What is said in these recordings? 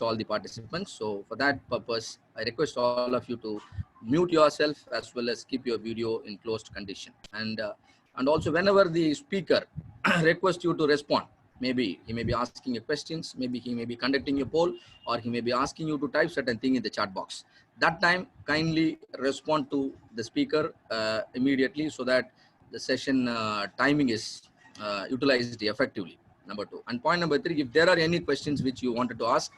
all the participants. So for that purpose, I request all of you to mute yourself as well as keep your video in closed condition. And also whenever the speaker requests you to respond, maybe he may be asking you questions, maybe he may be conducting a poll, or he may be asking you to type certain thing in the chat box. That time, kindly respond to the speaker immediately so that the session timing is utilized effectively. Number two. And point number three, if there are any questions which you wanted to ask,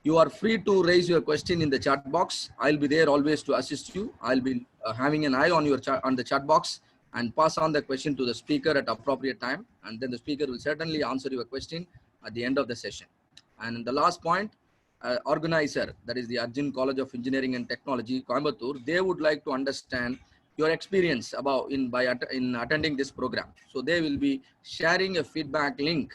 you are free to raise your question in the chat box. I'll be there always to assist you. I'll be having an eye on your on the chat box and pass on the question to the speaker at appropriate time. And then the speaker will certainly answer your question at the end of the session. And the last point, organizer, that is the Arjun College of Engineering and Technology, Coimbatore, they would like to understand your experience about in attending this program. So they will be sharing a feedback link,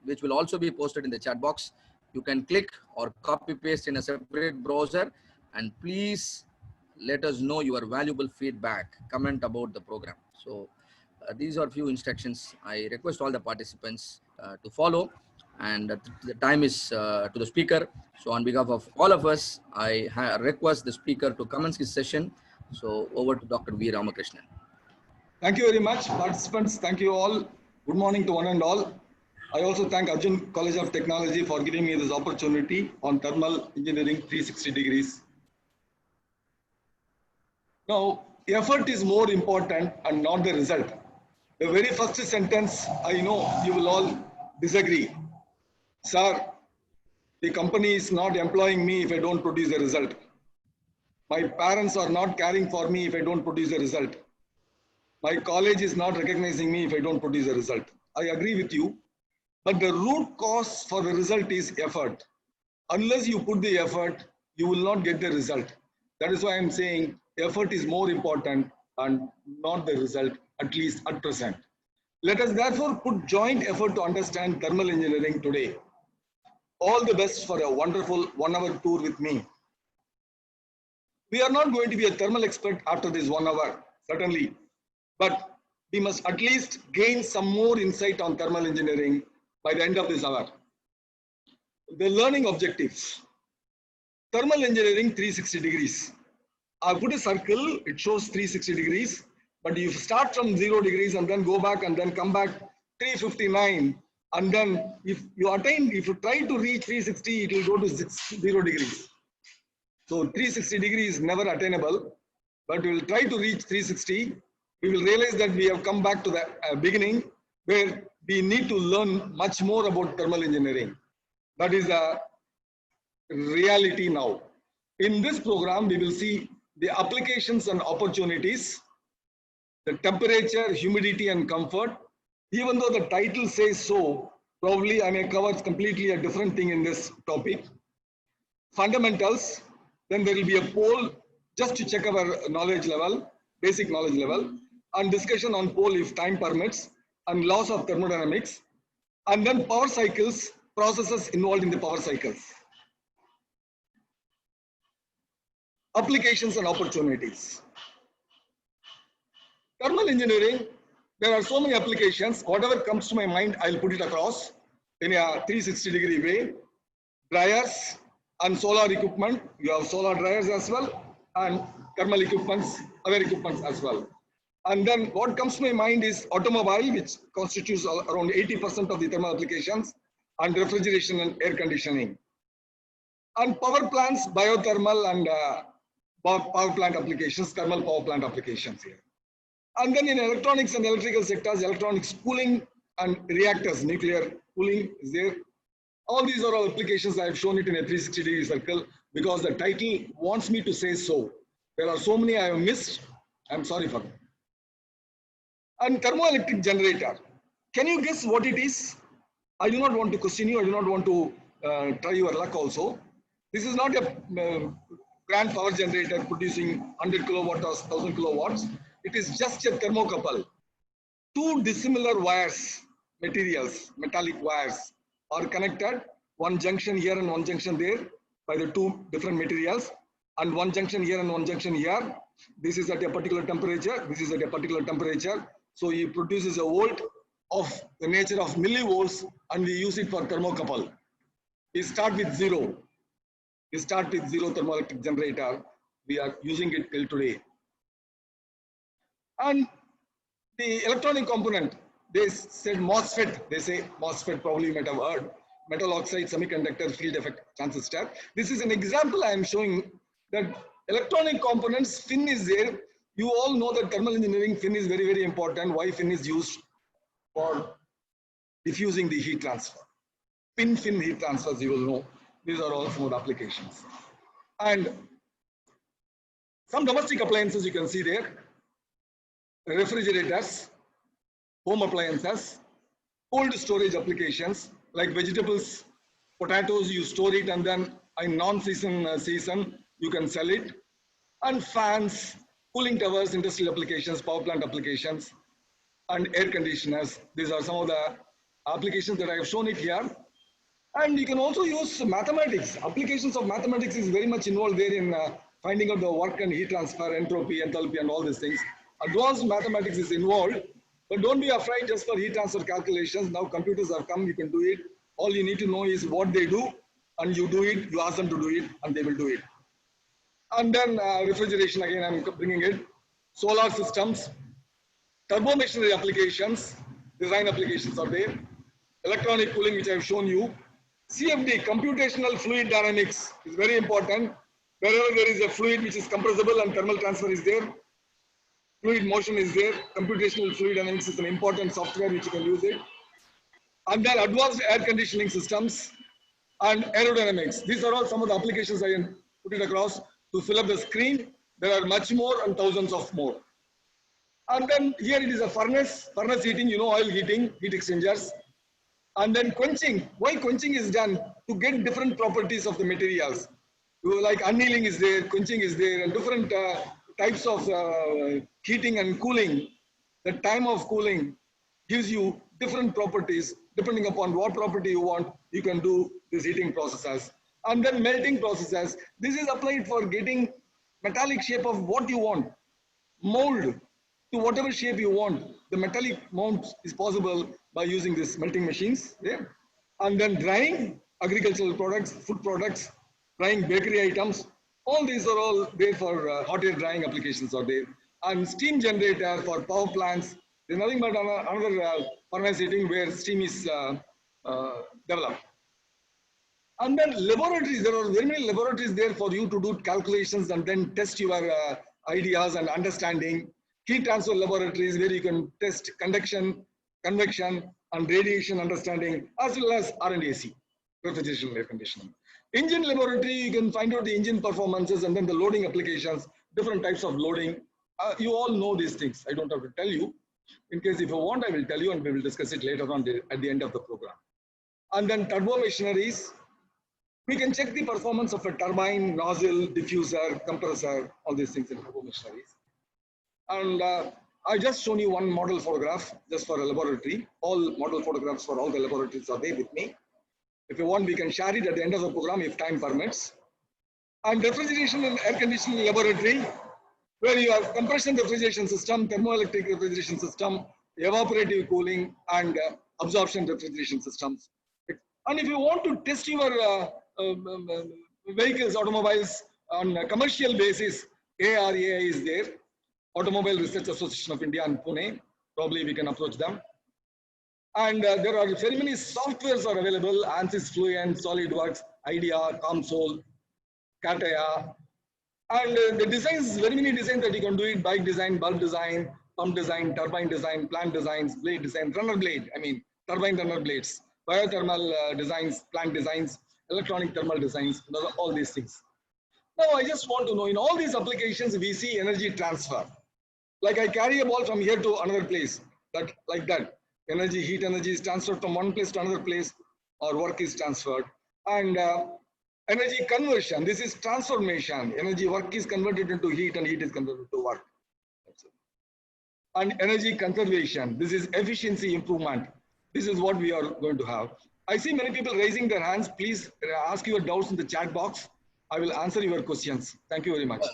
which will also be posted in the chat box. You can click or copy paste in a separate browser, and please let us know your valuable feedback, comment about the program. So these are few instructions I request all the participants to follow, and the time is to the speaker. So on behalf of all of us, I request the speaker to commence his session. So over to Dr. V. Ramakrishnan. Thank you very much, participants. Thank you all. Good morning to one and all. I also thank Arjun College of Technology for giving me this opportunity on thermal engineering 360 degrees. Now, effort is more important and not the result. The very first sentence, I know you will all disagree. Sir, the company is not employing me if I don't produce a result. My parents are not caring for me if I don't produce a result. My college is not recognizing me if I don't produce a result. I agree with you, but the root cause for the result is effort. Unless you put the effort, you will not get the result. That is why I'm saying effort is more important and not the result, at least at present. Let us therefore put joint effort to understand thermal engineering today. All the best for a wonderful 1 hour tour with me. We are not going to be a thermal expert after this 1 hour, certainly, but we must at least gain some more insight on thermal engineering by the end of this hour. The learning objectives. Thermal engineering 360 degrees. I put a circle, it shows 360 degrees, but you start from 0 degrees and then go back and then come back 359. And then if you try to reach 360, it will go to 0 degrees. So 360 degrees is never attainable, but we will try to reach 360. We will realize that we have come back to the beginning where we need to learn much more about thermal engineering. That is a reality now. In this program, we will see the applications and opportunities, the temperature, humidity, and comfort. Even though the title says so, probably I may cover completely a different thing in this topic. Fundamentals, then there will be a poll just to check our knowledge level, basic knowledge level, and discussion on poll if time permits, and laws of thermodynamics, and then power cycles, processes involved in the power cycles. Applications and opportunities. Thermal engineering, there are so many applications. Whatever comes to my mind, I'll put it across in a 360-degree way. Dryers and solar equipment. You have solar dryers as well, and thermal equipments, other equipments as well. And then what comes to my mind is automobile, which constitutes around 80% of the thermal applications, and refrigeration and air conditioning. And power plants, biothermal and power plant applications, thermal power plant applications here. And then in electronics and electrical sectors, electronics cooling and reactors, nuclear cooling is there. All these are all applications. I have shown it in a 360-degree circle because the title wants me to say so. There are so many I have missed. I'm sorry for that. And thermoelectric generator. Can you guess what it is? I do not want to question you. I do not want to try your luck also. This is not a grand power generator producing 100 kilowatts or 1000 kilowatts. It is just a thermocouple. Two dissimilar wires, materials, metallic wires are connected. One junction here and one junction there by the two different materials, and one junction here and one junction here. This is at a particular temperature. This is at a particular temperature. So it produces a volt of the nature of millivolts, and we use it for thermocouple. We start with zero. We start with zero thermoelectric generator. We are using it till today. And the electronic component, they said MOSFET, they say MOSFET, probably you might have heard, metal oxide semiconductor field effect transistor. This is an example I am showing that electronic components, FIN is there. You all know that thermal engineering, FIN is very, very important. Why FIN is used? For diffusing the heat transfer. FIN heat transfers, you will know. These are all some of the applications. And some domestic appliances you can see there. Refrigerators, home appliances, cold storage applications like vegetables, potatoes, you store it and then in non-season season, you can sell it. And fans, cooling towers, industrial applications, power plant applications, and air conditioners. These are some of the applications that I have shown it here. And you can also use mathematics. Applications of mathematics is very much involved there in finding out the work and heat transfer, entropy, enthalpy, and all these things. Advanced mathematics is involved, but don't be afraid just for heat transfer calculations. Now computers have come, you can do it. All you need to know is what they do, and you do it, you ask them to do it, and they will do it. And then refrigeration, again, I'm bringing it. Solar systems, turbo machinery applications, design applications are there. Electronic cooling, which I've shown you. CFD, computational fluid dynamics, is very important. Wherever there is a fluid which is compressible and thermal transfer is there, fluid motion is there, computational fluid dynamics is an important software which you can use it. And then advanced air conditioning systems and aerodynamics. These are all some of the applications I can put it across to fill up the screen. There are much more and thousands of more. And then here it is a furnace heating, you know, oil heating, heat exchangers. And then quenching. Why quenching is done? To get different properties of the materials. Like annealing is there, quenching is there, and different types of heating and cooling. The time of cooling gives you different properties. Depending upon what property you want, you can do these heating processes. And then melting processes. This is applied for getting metallic shape of what you want. Mold to whatever shape you want. The metallic mount is possible by using these melting machines. Yeah. And then drying, agricultural products, food products, drying bakery items. All these are all there for hot air drying applications are there. And steam generator for power plants. There's nothing but another furnace heating where steam is developed. And then laboratories, there are very many laboratories there for you to do calculations and then test your ideas and understanding. Heat transfer laboratories where you can test conduction, convection, and radiation understanding, as well as R&AC, refrigeration and air conditioning. Engine laboratory, you can find out the engine performances and then the loading applications, different types of loading. You all know these things. I don't have to tell you. In case if you want, I will tell you and we will discuss it later on at the end of the program. And then turbo machineries. We can check the performance of a turbine, nozzle, diffuser, compressor, all these things in turbo machineries. And I just shown you one model photograph just for a laboratory. All model photographs for all the laboratories are there with me. If you want, we can share it at the end of the program if time permits. And refrigeration and air conditioning laboratory, where you have compression refrigeration system, thermoelectric refrigeration system, evaporative cooling, and absorption refrigeration systems. And if you want to test your vehicles, automobiles on a commercial basis, ARAI is there. Automobile Research Association of India in Pune. Probably we can approach them. And there are very many softwares are available. ANSYS Fluent, SolidWorks, IDEA, COMSOL, CATIA. And the designs, very many designs that you can do it: bike design, bulb design, pump design, turbine design, plant designs, blade design, runner blade, turbine runner blades, biothermal designs, plant designs, electronic thermal designs, all these things. Now I just want to know, in all these applications, we see energy transfer. Like I carry a ball from here to another place, like that. Energy, heat energy is transferred from one place to another place, or work is transferred. And energy conversion, this is transformation. Energy work is converted into heat and heat is converted to work. And energy conservation, this is efficiency improvement. This is what we are going to have. I see many people raising their hands. Please ask your doubts in the chat box. I will answer your questions. Thank you very much.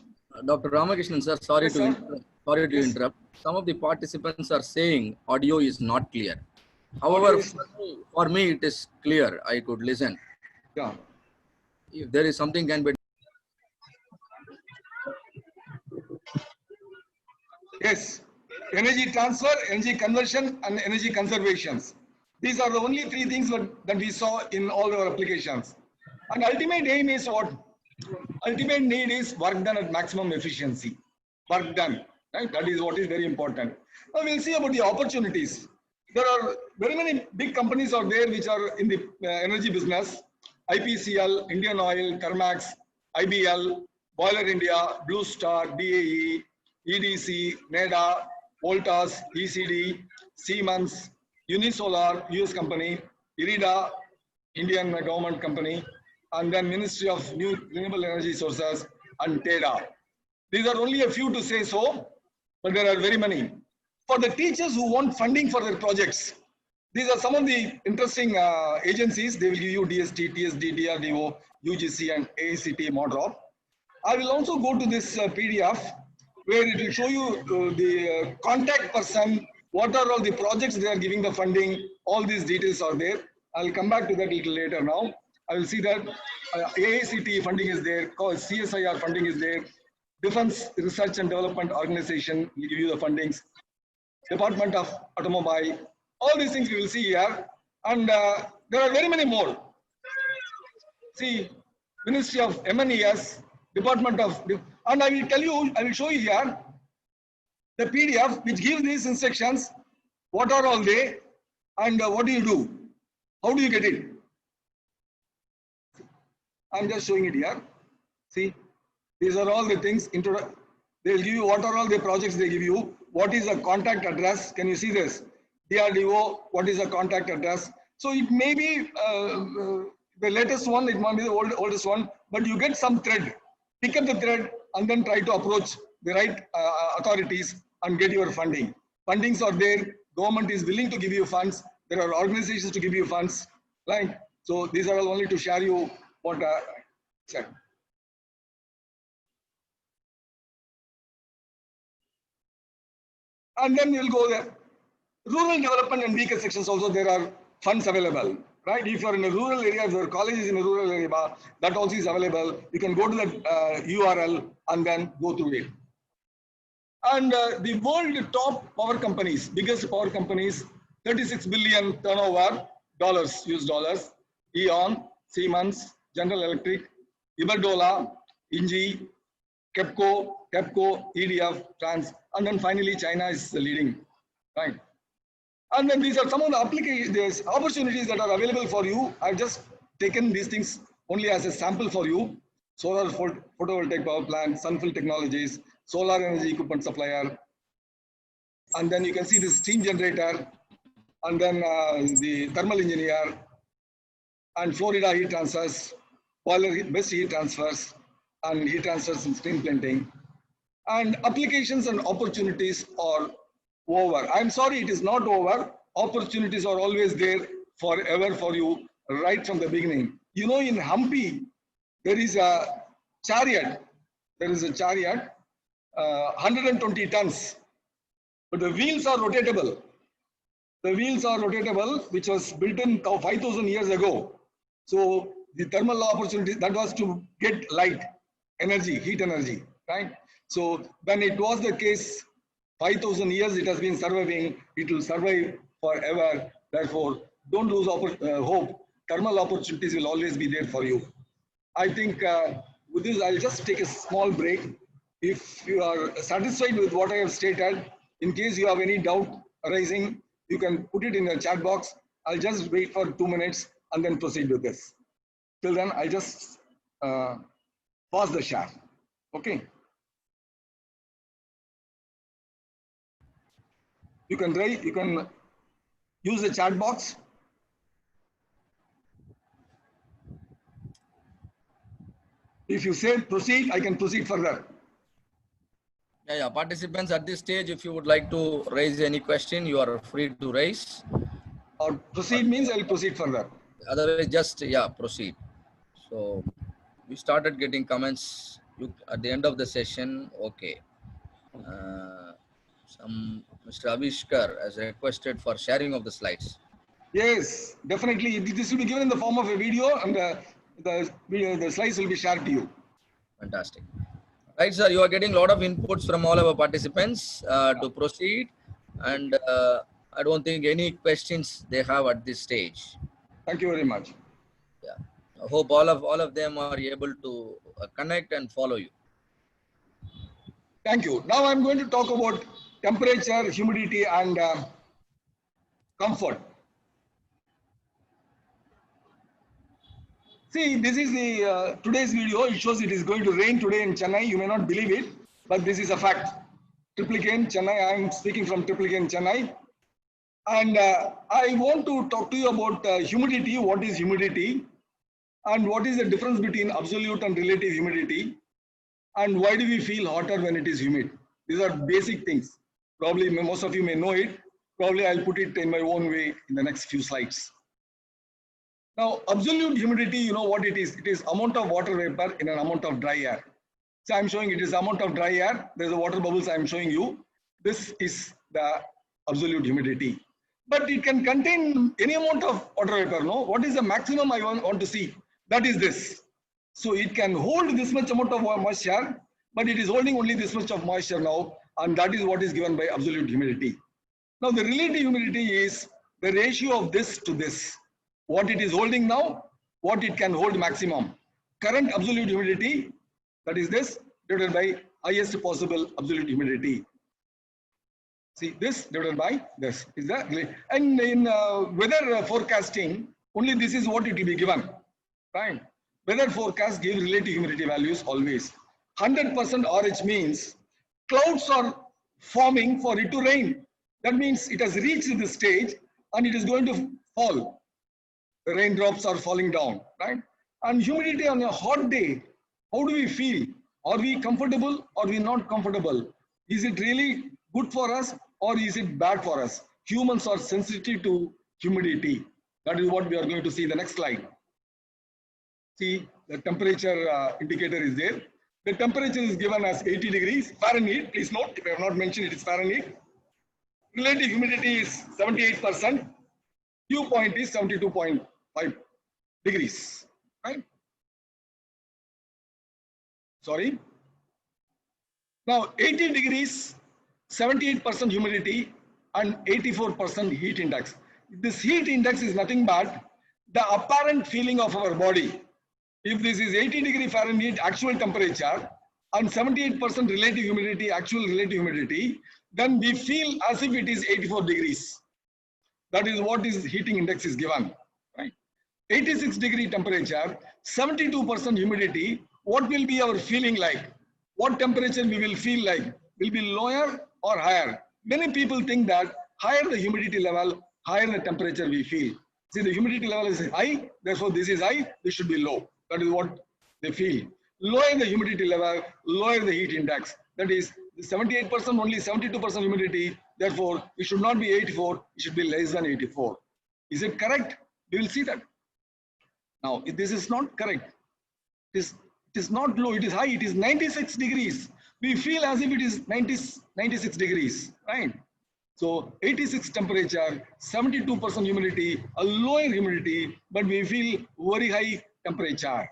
Dr. Ramakrishnan sir, sorry to interrupt. Some of the participants are saying audio is not clear. However, for me it is clear. I could listen. Yeah. If there is something can be Yes. Energy transfer, energy conversion, and energy conservations. These are the only three things that we saw in all our applications. And ultimate aim is what? Ultimate need is work done at maximum efficiency. Work done. Right? That is what is very important. Now we'll see about the opportunities. There are very many big companies out there which are in the energy business. IPCL, Indian Oil, Thermax, IBL, Boiler India, Blue Star, BAE, EDC, NEDA, Voltas, ECD, Siemens, Unisolar, US company, IRIDA, Indian government company, and then Ministry of New Renewable Energy Sources, and TEDA. These are only a few to say so, but there are very many. For the teachers who want funding for their projects, these are some of the interesting agencies. They will give you DST, TSD, DRDO, UGC, and AICT MODROP. I will also go to this PDF where it will show you the contact person, what are all the projects they are giving the funding, all these details are there. I'll come back to that a little later now. I will see that AICT funding is there, CSIR funding is there, Defense Research and Development Organization will give you the fundings, Department of Automobile, all these things you will see here. And there are very many more. See, Ministry of MNES, Department of, and I will tell you, I will show you here the PDF which gives these instructions, what are all they, and what do you do? How do you get it? I'm just showing it here. See, these are all the things. They will give you what are all the projects they give you. What is the contact address? Can you see this? DRDO, what is the contact address? So it may be the latest one, it might be the oldest one, but you get some thread. Pick up the thread and then try to approach the right authorities and get your funding. Fundings are there. Government is willing to give you funds. There are organizations to give you funds. Right? So these are all only to share you what I said. And then you'll go there. Rural development and weaker sections also there are funds available. Right? If you're in a rural area, if your college is in a rural area, that also is available. You can go to that URL and then go through it. And the world top power companies, biggest power companies, 36 billion turnover, US dollars, E.ON, Siemens, General Electric, Iberdrola, Engie, KEPCO, EDF, France, and then finally China is the leading, right? And then these are some of the applications, opportunities that are available for you. I've just taken these things only as a sample for you. Solar photovoltaic power plant, Sunfill Technologies, solar energy equipment supplier. And then you can see the steam generator, and then the thermal engineer, and Florida heat transfers, boiler best heat transfers, and heat transfers in steam planting. And applications and opportunities are over. I'm sorry, it is not over. Opportunities are always there forever for you, right from the beginning. You know, in Hampi, there is a chariot. There is a chariot, 120 tons, but the wheels are rotatable. The wheels are rotatable, which was built in 5,000 years ago. So the thermal opportunity, that was to get light, energy, heat energy, right? So when it was the case, 5,000 years it has been surviving, it will survive forever. Therefore, don't lose hope. Thermal opportunities will always be there for you. I think with this, I'll just take a small break. If you are satisfied with what I have stated, in case you have any doubt arising, you can put it in the chat box. I'll just wait for 2 minutes and then proceed with this. Till then, I'll just pause the share. Okay. You can use the chat box. If you say proceed, I can proceed further. Yeah. Participants at this stage, if you would like to raise any question, you are free to raise. Or proceed means I'll proceed further. Otherwise, just proceed. So we started getting comments at the end of the session. Okay. Mr. Avishkar has requested for sharing of the slides. Yes, definitely. This will be given in the form of a video, and the slides will be shared to you. Fantastic. Right, sir. You are getting a lot of inputs from all our participants to proceed, and I don't think any questions they have at this stage. Thank you very much. Yeah, I hope all of them are able to connect and follow you. Thank you. Now I'm going to talk about temperature, humidity, and comfort. See, this is the today's video. It shows it is going to rain today in Chennai. You may not believe it, but this is a fact. Triplicane, Chennai. I am speaking from Triplicane, Chennai. And I want to talk to you about humidity. What is humidity? And what is the difference between absolute and relative humidity? And why do we feel hotter when it is humid? These are basic things. Probably most of you may know it. Probably I'll put it in my own way in the next few slides. Now, absolute humidity, you know what it is? It is amount of water vapor in an amount of dry air. So I'm showing it is amount of dry air. There's the water bubbles I'm showing you. This is the absolute humidity. But it can contain any amount of water vapor, no? What is the maximum I want to see? That is this. So it can hold this much amount of moisture, but it is holding only this much of moisture now, and that is what is given by absolute humidity. Now the relative humidity is the ratio of this to this. What it is holding now, what it can hold maximum. Current absolute humidity, that is this, divided by highest possible absolute humidity. See, this divided by this is the, and in weather forecasting, only this is what it will be given, right? Weather forecast gives relative humidity values always. 100% RH means clouds are forming for it to rain. That means it has reached this stage and it is going to fall. The raindrops are falling down, right? And humidity on a hot day, how do we feel? Are we comfortable or are we not comfortable? Is it really good for us or is it bad for us? Humans are sensitive to humidity. That is what we are going to see in the next slide. See, the temperature indicator is there. The temperature is given as 80 degrees Fahrenheit. Please note, if I have not mentioned it is Fahrenheit. Relative humidity is 78%. Dew point is 72.5 degrees, right? Sorry. Now 80 degrees, 78% humidity and 84% heat index. This heat index is nothing but the apparent feeling of our body. If this is 80 degree Fahrenheit actual temperature and 78% relative humidity, actual relative humidity, then we feel as if it is 84 degrees. That is what is heating index is given, right? 86 degree temperature, 72% humidity, what will be our feeling like? What temperature we will feel like? Will be lower or higher? Many people think that higher the humidity level, higher the temperature we feel. See, the humidity level is high, therefore this is high, this should be low. That is what they feel. Lower the humidity level, lower the heat index. That is 78%, only 72% humidity. Therefore, it should not be 84, it should be less than 84. Is it correct? We will see that. Now, if this is not correct, it is not low, it is high, it is 96 degrees. We feel as if it is 96 degrees, right? So 86 temperature, 72% humidity, a lower humidity, but we feel very high temperature.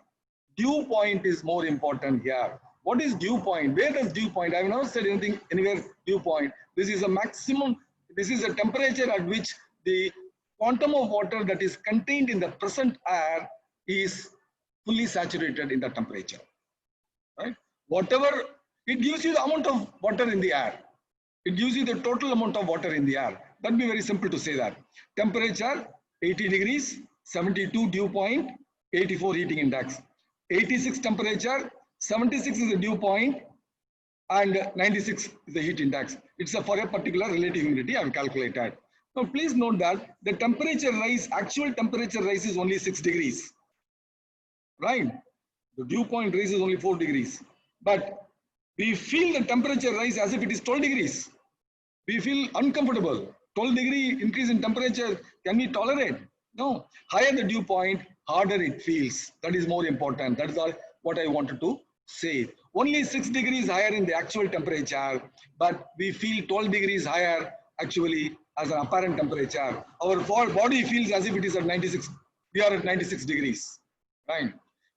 Dew point is more important here. What is dew point? Where does dew point? I have never said anything anywhere dew point. This is a maximum, this is a temperature at which the quantum of water that is contained in the present air is fully saturated in the temperature, right? Whatever, it gives you the amount of water in the air. It gives you the total amount of water in the air. That would be very simple to say that. Temperature, 80 degrees, 72 dew point, 84 heating index. 86 temperature, 76 is the dew point, and 96 is the heat index. It's for a particular relative humidity I have calculated. Now please note that the temperature rise, actual temperature rise is only 6 degrees, right? The dew point rise is only 4 degrees. But we feel the temperature rise as if it is 12 degrees. We feel uncomfortable. 12 degree increase in temperature, can we tolerate? No. Higher the dew point, harder it feels. That is more important. That is all what I wanted to say. Only 6 degrees higher in the actual temperature, but we feel 12 degrees higher actually as an apparent temperature. Our body feels as if it is at 96. We are at 96 degrees, right?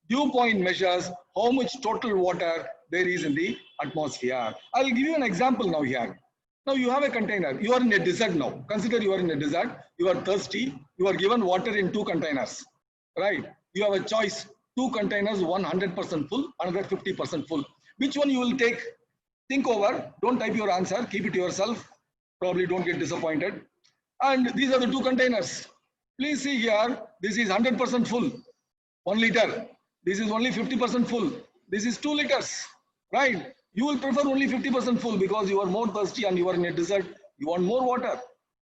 Dew point measures how much total water there is in the atmosphere. I'll give you an example now here. Now you have a container. You are in a desert now. Consider you are in a desert. You are thirsty. You are given water in 2 containers. Right? You have a choice. 2 containers, 100% full, another 50% full. Which one you will take? Think over. Don't type your answer. Keep it to yourself. Probably don't get disappointed. And these are the 2 containers. Please see here. This is 100% full. 1 liter. This is only 50% full. This is 2 liters. Right? You will prefer only 50% full because you are more thirsty and you are in a desert. You want more water.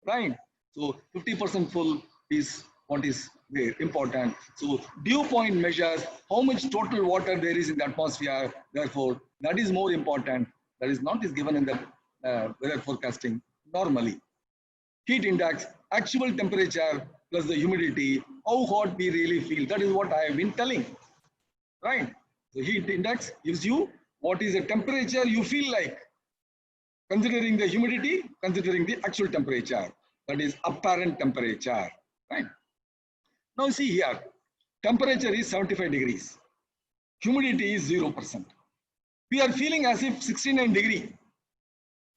Right? So 50% full is what is there important. So dew point measures how much total water there is in the atmosphere. Therefore, that is more important. That is not is given in the weather forecasting normally. Heat index, actual temperature plus the humidity, how hot we really feel. That is what I have been telling. Right? The heat index gives you what is the temperature you feel like, considering the humidity, considering the actual temperature. That is apparent temperature. Right? Now see here, temperature is 75 degrees. Humidity is 0%. We are feeling as if 69 degree.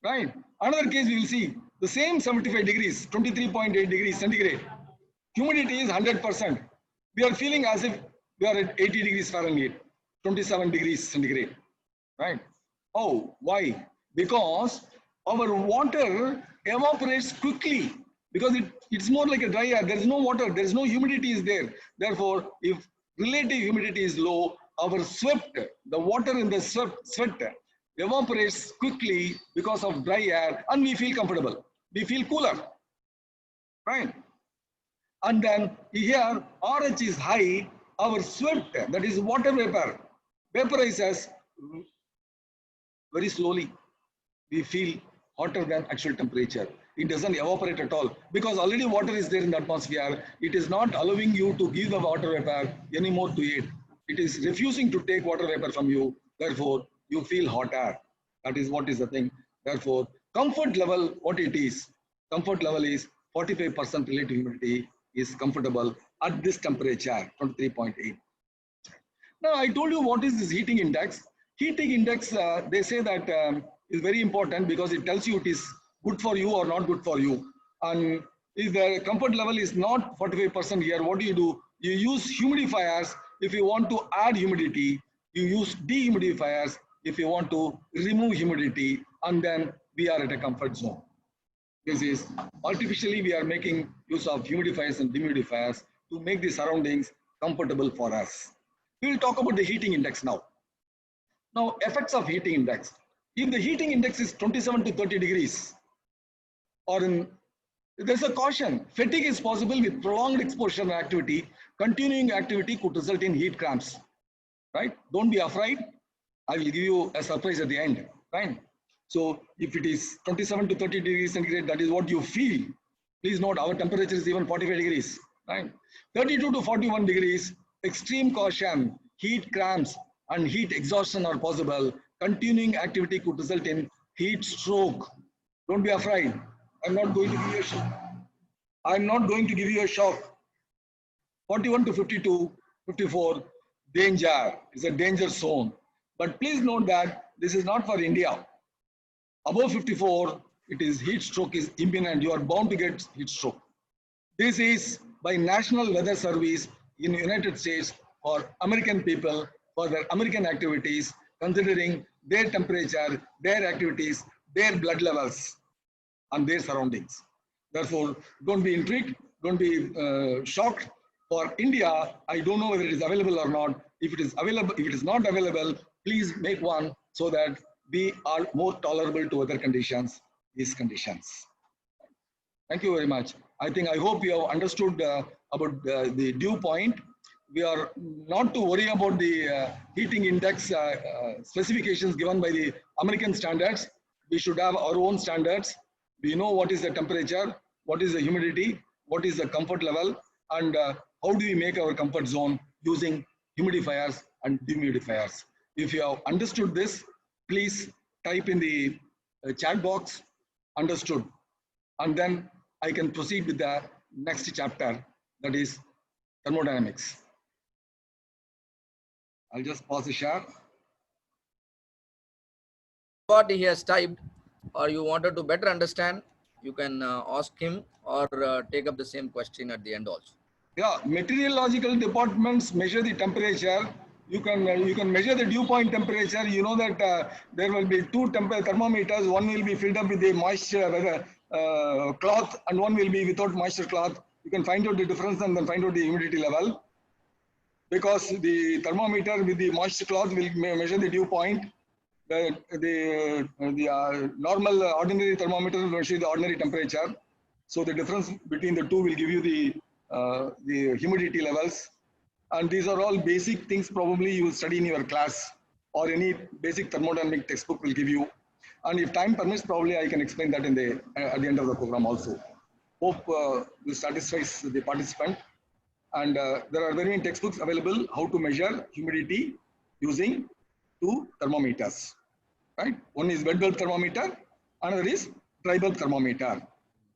Right? Another case we will see the same 75 degrees, 23.8 degrees centigrade. Humidity is 100%. We are feeling as if we are at 80 degrees Fahrenheit, 27 degrees centigrade. Right? Oh, why? Because our water evaporates quickly because it's more like a dry air. There is no water, there is no humidity is there. Therefore, if relative humidity is low, our sweat, the water in the sweat evaporates quickly because of dry air and we feel comfortable. We feel cooler. Right? And then here RH is high, our sweat, that is water vapor, vaporizes very slowly. We feel hotter than actual temperature. It doesn't evaporate at all because already water is there in the atmosphere. It is not allowing you to give the water vapor anymore to it. It is refusing to take water vapor from you. Therefore, you feel hotter. That is what is the thing. Therefore, comfort level, what it is. Comfort level is 45% relative humidity is comfortable at this temperature, 23.8. Now, I told you what is this heating index. Heating index, they say that is very important because it tells you it is good for you or not good for you. And if the comfort level is not 45% here, what do? You use humidifiers if you want to add humidity. You use dehumidifiers if you want to remove humidity, and then we are at a comfort zone. This is artificially we are making use of humidifiers and dehumidifiers to make the surroundings comfortable for us. We will talk about the heating index now. Now, effects of heating index. If the heating index is 27 to 30 degrees, there's a caution. Fatigue is possible with prolonged exposure and activity. Continuing activity could result in heat cramps. Right? Don't be afraid. I will give you a surprise at the end. Right? So if it is 27 to 30 degrees centigrade, that is what you feel. Please note our temperature is even 45 degrees. Right? 32 to 41 degrees, extreme caution, heat cramps and heat exhaustion are possible. Continuing activity could result in heat stroke. Don't be afraid. I'm not going to give you a shock. I'm not going to give you a shock. 41 to 52, 54, danger. It's a danger zone. But please note that this is not for India. Above 54, it is heat stroke is imminent. You are bound to get heat stroke. This is by National Weather Service in United States for American people, for their American activities, considering their temperature, their activities, their blood levels, and their surroundings. Therefore, don't be intrigued, don't be shocked. For India, I don't know whether it is available or not. If it is available, if it is not available, please make one so that we are more tolerable to other conditions, these conditions. Thank you very much. I hope you have understood about the dew point. We are not to worry about the heating index specifications given by the American standards. We should have our own standards. We know what is the temperature, what is the humidity, what is the comfort level, and how do we make our comfort zone using humidifiers and dehumidifiers. If you have understood this, please type in the chat box, understood, and then I can proceed with the next chapter, that is thermodynamics. I'll just pause the share. What he has typed, or you wanted to better understand, you can ask him or take up the same question at the end also. Yeah, meteorological departments measure the temperature. You can measure the dew point temperature. You know that there will be two thermometers. One will be filled up with the moisture cloth, and one will be without moisture cloth. You can find out the difference and then find out the humidity level. Because the thermometer with the moisture cloth will measure the dew point. The normal ordinary thermometer will measure the ordinary temperature. So the difference between the two will give you the humidity levels. And these are all basic things probably you will study in your class, or any basic thermodynamic textbook will give you. And if time permits, probably I can explain that in at the end of the program also. Hope this satisfies the participant. And there are very many textbooks available how to measure humidity using two thermometers. Right? One is wet bulb thermometer, another is dry bulb thermometer.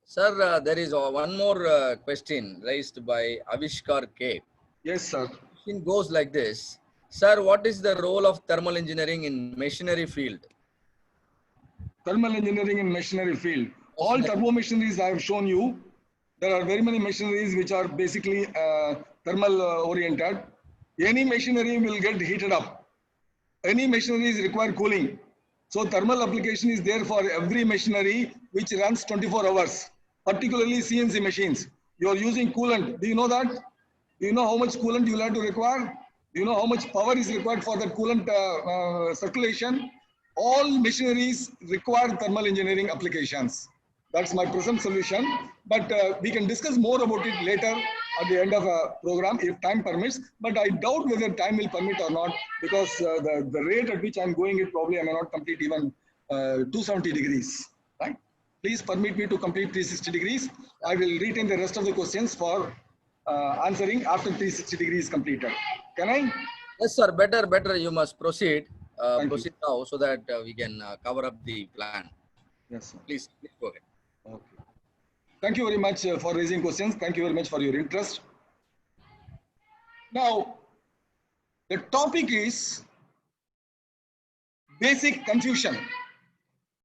Sir, there is one more question raised by Avishkar K. Yes, sir. The question goes like this. Sir, what is the role of thermal engineering in machinery field? Thermal engineering in machinery field. All turbo machineries I have shown you. There are very many machineries which are basically thermal oriented. Any machinery will get heated up. Any machineries require cooling. So thermal application is there for every machinery which runs 24 hours, particularly CNC machines. You are using coolant. Do you know that? Do you know how much coolant you will have to require? Do you know how much power is required for that coolant circulation? All machineries require thermal engineering applications. That's my present solution. But we can discuss more about it later at the end of a program if time permits. But I doubt whether time will permit or not, because the rate at which I'm going, it probably I may not complete even 270 degrees. Right? Please permit me to complete 360 degrees. I will retain the rest of the questions for answering after 360 degrees completed. Can I? Yes, sir. Better. You must proceed. Proceed you. now so that we can cover up the plan. Yes, sir. Please go ahead. Okay. Thank you very much for raising questions. Thank you very much for your interest. Now, the topic is basic confusion.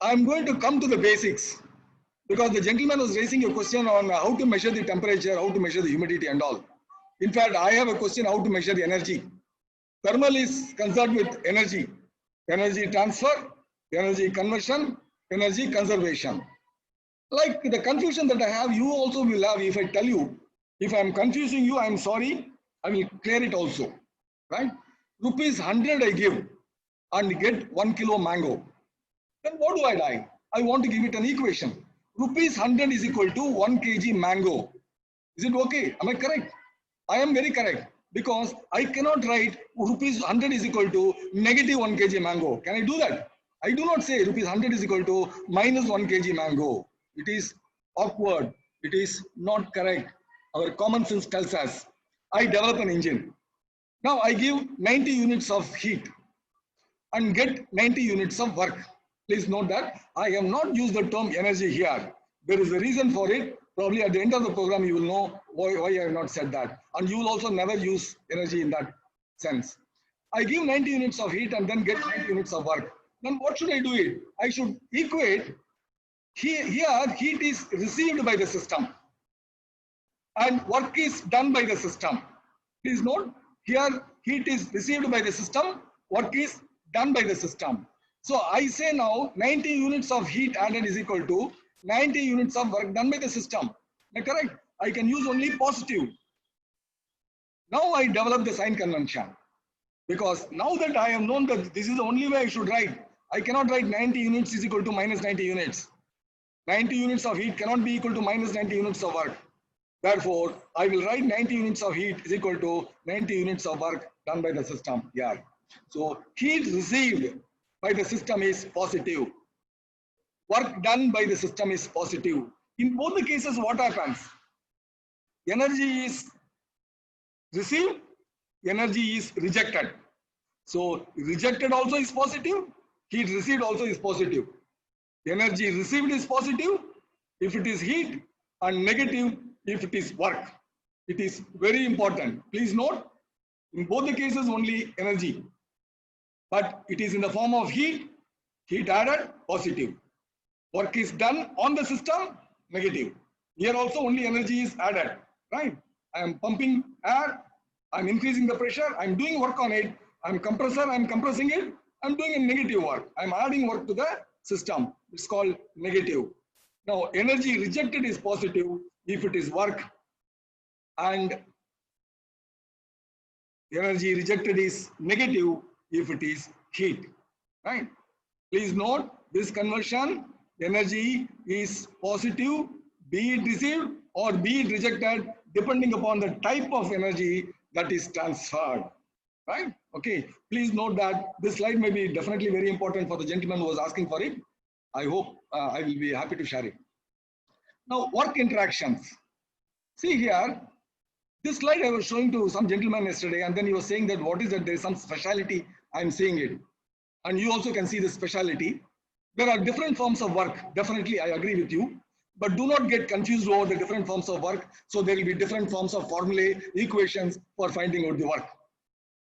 I'm going to come to the basics because the gentleman was raising a question on how to measure the temperature, how to measure the humidity and all. In fact, I have a question how to measure the energy. Thermal is concerned with energy transfer, energy conversion, energy conservation. Like the confusion that I have, you also will have. If I tell you, if I'm confusing you, I'm sorry, I will clear it also, right? Rupees 100 I give and get 1 kilo mango. Then what do I do? I want to give it an equation. Rupees 100 is equal to 1 kg mango. Is it okay? Am I correct? I am very correct, because I cannot write rupees 100 is equal to negative 1 kg mango. Can I do that? I do not say rupees 100 is equal to minus 1 kg mango. It is awkward. It is not correct. Our common sense tells us. I develop an engine. Now I give 90 units of heat and get 90 units of work. Please note that I have not used the term energy here. There is a reason for it. Probably at the end of the program, you will know why I have not said that. And you will also never use energy in that sense. I give 90 units of heat and then get 90 units of work. Then what should I do it? I should equate. Here, heat is received by the system and work is done by the system. Please note, here heat is received by the system, work is done by the system. So I say now 90 units of heat added is equal to 90 units of work done by the system. Am I correct? I can use only positive. Now I develop the sign convention, because now that I have known that this is the only way I should write. I cannot write 90 units is equal to minus 90 units. 90 units of heat cannot be equal to minus 90 units of work. Therefore, I will write 90 units of heat is equal to 90 units of work done by the system. Yeah. So heat received by the system is positive. Work done by the system is positive. In both the cases, what happens? Energy is received, energy is rejected. So rejected also is positive, heat received also is positive. Energy received is positive if it is heat, and negative if it is work. It is very important. Please note, In both the cases, only energy. But it is in the form of heat, heat added, positive. Work is done on the system, negative. Here also only energy is added, right? I am pumping air, I'm increasing the pressure, I'm doing work on it, I'm compressor, I'm compressing it, I'm doing a negative work. I'm adding work to the system. It's called negative. Now, energy rejected is positive if it is work, and energy rejected is negative if it is heat, right? Please note this conversion, energy is positive, be it received or be it rejected, depending upon the type of energy that is transferred, right? Okay, please note that this slide may be definitely very important for the gentleman who was asking for it. I hope I will be happy to share it. Now, work interactions. See here, this slide I was showing to some gentleman yesterday, and then he was saying that what is that there is some speciality, I'm seeing it. And you also can see the speciality. There are different forms of work. Definitely, I agree with you. But do not get confused over the different forms of work. So there will be different forms of formulae, equations for finding out the work.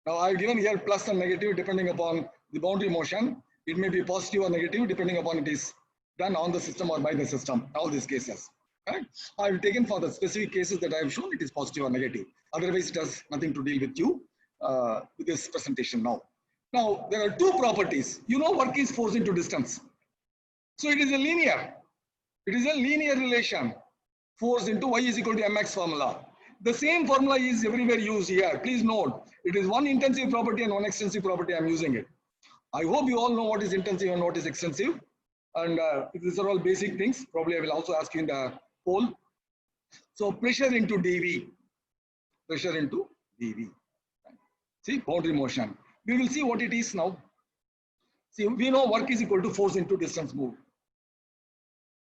Now, I've given here plus and negative depending upon the boundary motion. It may be positive or negative depending upon it is done on the system or by the system, all these cases. Right? I've taken for the specific cases that I have shown it is positive or negative. Otherwise, it has nothing to deal with you with this presentation now. Now, there are two properties. You know, work is force into distance. So it is a linear. It is a linear relation. Force into y is equal to mx formula. The same formula is everywhere used here. Please note, it is one intensive property and one extensive property. I'm using it. I hope you all know what is intensive and what is extensive. And these are all basic things. Probably I will also ask you in the poll. So pressure into dV. Pressure into dV. See, boundary motion. We will see what it is now. See, we know work is equal to force into distance moved.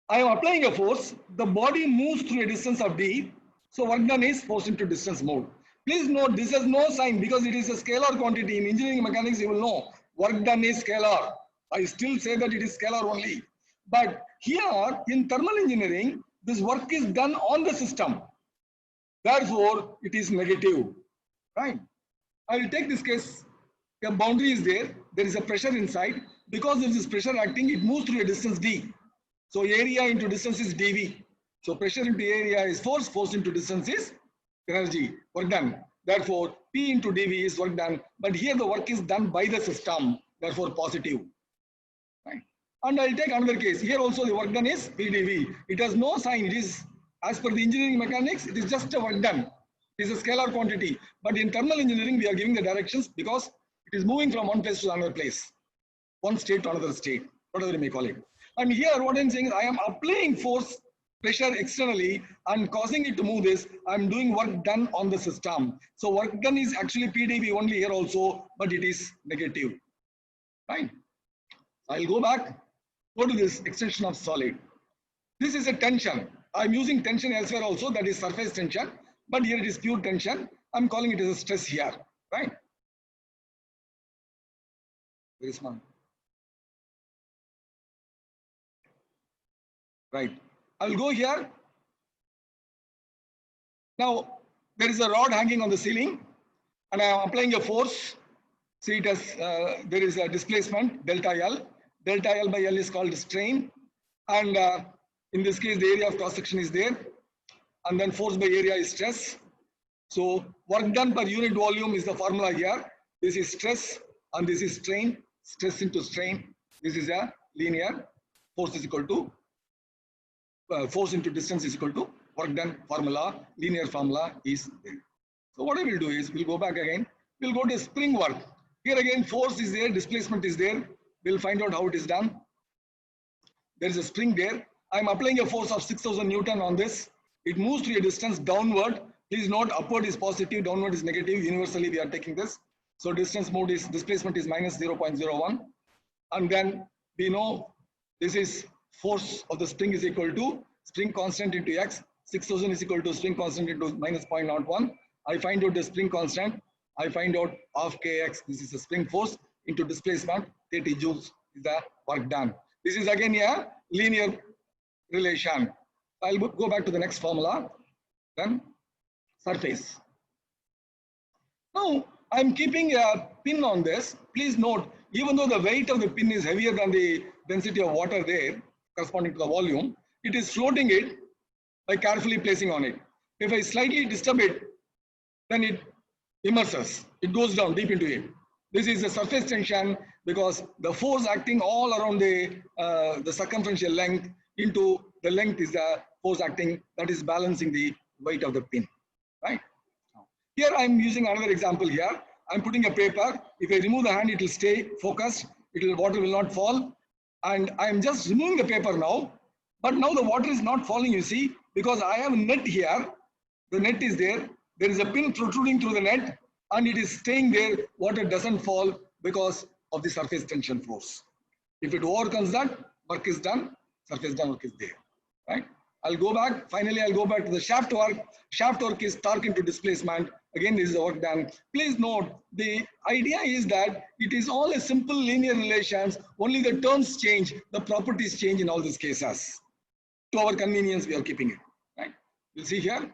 I am applying a force. The body moves through a distance of d. So work done is force into distance moved. Please note this has no sign because it is a scalar quantity. In engineering mechanics, you will know work done is scalar. I still say that it is scalar only. But here in thermal engineering, this work is done on the system. Therefore, it is negative. Right? I will take this case. A boundary is there. There is a pressure inside. Because of this pressure acting, it moves through a distance d. So area into distance is dV. So pressure into area is force. Force into distance is energy. Work done. Therefore, P into dV is work done. But here the work is done by the system. Therefore, positive. Right? And I'll take another case. Here also the work done is PdV. It has no sign. It is, as per the engineering mechanics, it is just a work done. It is a scalar quantity. But in thermal engineering, we are giving the directions because it is moving from one place to another place. One state to another state, whatever you may call it. And here what I'm saying is I am applying force, pressure externally and causing it to move this. I'm doing work done on the system. So work done is actually PdV only here also, but it is negative. Right? I'll go back, go to this extension of solid. This is a tension. I'm using tension elsewhere also, that is surface tension, but here it is pure tension. I'm calling it as a stress here, right? Very small. Right. I will go here. Now, there is a rod hanging on the ceiling and I am applying a force. See it as there is a displacement delta L. Delta L by L is called strain. And in this case, the area of cross section is there. And then force by area is stress. So work done per unit volume is the formula here. This is stress and this is strain. Stress into strain. This is a linear. Force is equal to force into distance is equal to work done formula. Linear formula is there. So what I will do is we'll go back again. We'll go to spring work. Here again force is there, displacement is there. We'll find out how it is done. There is a spring there. I'm applying a force of 6,000 Newton on this. It moves to a distance downward. Please note upward is positive, downward is negative. Universally we are taking this. So distance moved is displacement is minus 0.01. And then we know this is force of the spring is equal to spring constant into x. 6,000 is equal to spring constant into minus 0.01. I find out the spring constant. I find out of kx. This is a spring force into displacement. 30 joules is the work done. This is again a linear relation. I'll go back to the next formula. Then surface. Now I'm keeping a pin on this. Please note, even though the weight of the pin is heavier than the density of water there, corresponding to the volume, it is floating it by carefully placing on it. If I slightly disturb it, then it immerses. It goes down deep into it. This is the surface tension because the force acting all around the circumferential length into the length is the force acting that is balancing the weight of the pin, right? Here I'm using another example here. I'm putting a paper. If I remove the hand, it will stay focused. Water will not fall. And I'm just removing the paper now. But now the water is not falling, you see, because I have a net here. The net is there. There is a pin protruding through the net and it is staying there. Water doesn't fall because of the surface tension force. If it overcomes that, work is done, surface done, work is there, right? I'll go back. Finally, I'll go back to the shaft work. Shaft work is torque into displacement. Again, this is the work done. Please note, the idea is that it is all a simple linear relations. Only the terms change, the properties change in all these cases. To our convenience, we are keeping it, right? You'll see here,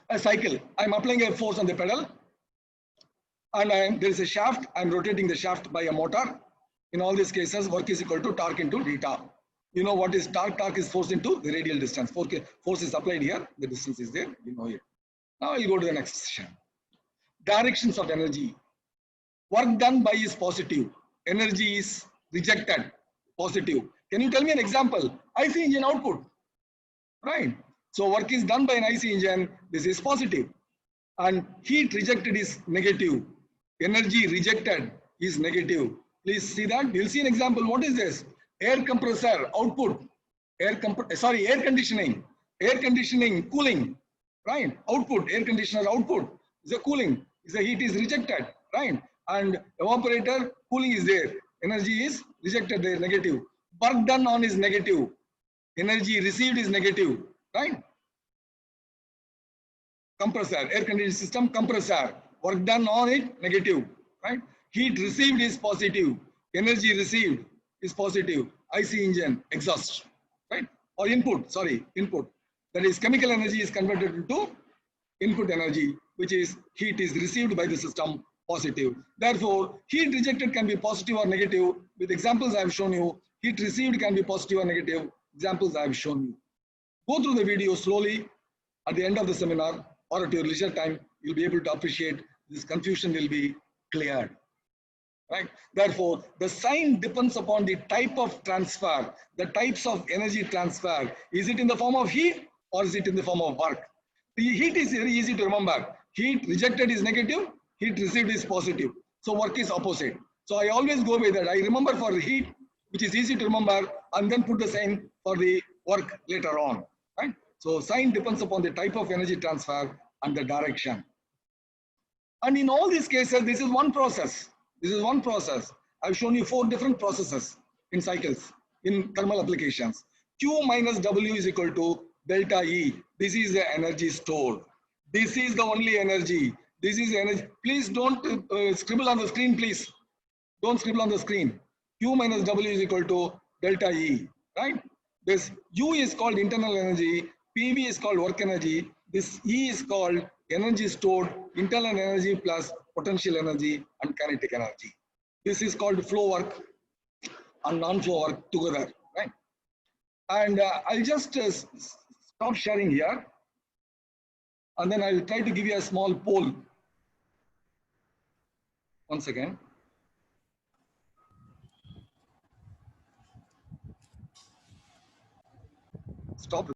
a cycle. I'm applying a force on the pedal. And there is a shaft. I'm rotating the shaft by a motor. In all these cases, work is equal to torque into theta. You know what is torque? Torque is force into the radial distance. Force is applied here. The distance is there. You know it. Now I'll go to the next section. Directions of energy. Work done by is positive. Energy is rejected. Positive. Can you tell me an example? IC engine output. Right. So work is done by an IC engine. This is positive. And heat rejected is negative. Energy rejected is negative. Please see that. You'll see an example. What is this? Air compressor output. Air conditioning. Air conditioning, cooling. Right. Output. Air conditioner output is a cooling. The heat is rejected. Right. And evaporator cooling is there. Energy is rejected there. Negative. Work done on is negative. Energy received is negative. Right. Compressor, air conditioning system, compressor, work done on it, negative, right? Heat received is positive, energy received is positive, IC engine, exhaust, right? Or input, input. That is chemical energy is converted into input energy, which is heat is received by the system, positive. Therefore, heat rejected can be positive or negative. With examples I have shown you, heat received can be positive or negative. Examples I have shown you. Go through the video slowly. At the end of the seminar, or at your leisure time, you'll be able to appreciate this confusion will be cleared, right? Therefore, the sign depends upon the type of transfer, the types of energy transfer. Is it in the form of heat or is it in the form of work? The heat is very easy to remember. Heat rejected is negative, heat received is positive. So work is opposite. So I always go with that. I remember for heat, which is easy to remember, and then put the sign for the work later on, right? So sign depends upon the type of energy transfer and the direction. And in all these cases, this is one process. This is one process. I've shown you 4 different processes in cycles, in thermal applications. Q minus W is equal to delta E. This is the energy stored. This is the only energy. This is energy. Please don't scribble on the screen, please. Don't scribble on the screen. Q minus W is equal to delta E, right? This U is called internal energy. PV is called work energy. This E is called energy stored, internal energy plus potential energy and kinetic energy. This is called flow work and non-flow work together, right? And I'll just stop sharing here. And then I'll try to give you a small poll. Once again. Stop.